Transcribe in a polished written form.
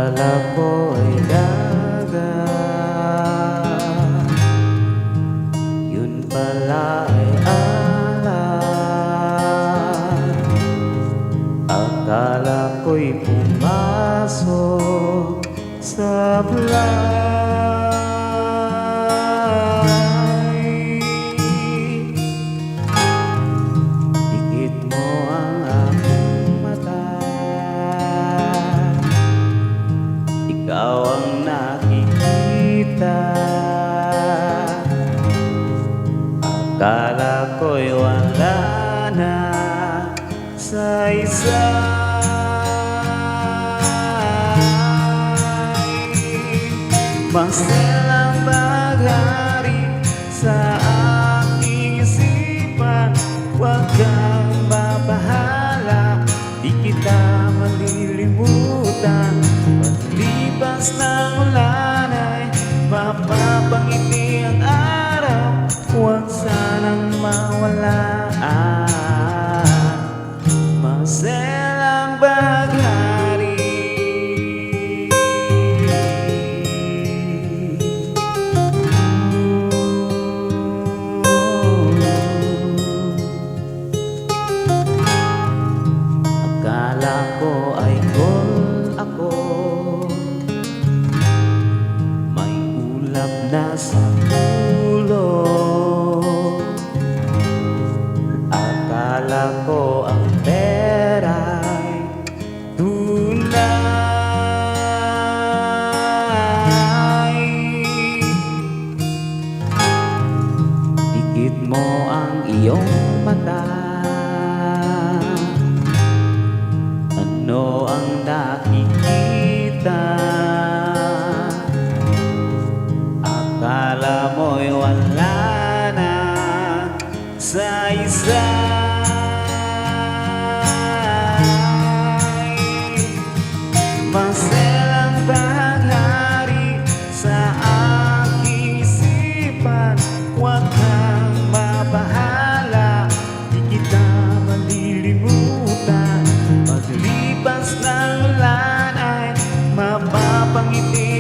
Akala ko'y dagat, yun pala ay alak. Akala ko'y pumasok sa bulay. Dikit mo ang aking mata, ikaw ang nakikita. Akala ko'y wala na sa Maselang baghari sa aking isipan. Huwag kang mabahala, di kita malilimutan. Paglipas ng ulan ay mapapangiti ang araw. Huwag sanang mawala. Maselang baghari, akala ko ay gold ako, may ulap na sa ulo. Akala ko ang pera'y tunay. Dikit mo ang iyong mata, ano ang nakikita? Akala mo'y wala na sa Maselang baghari sa aking isipan. Huwag kang mabahala, di kita malilimutan. Paglipas ng ulan ay mapapangiti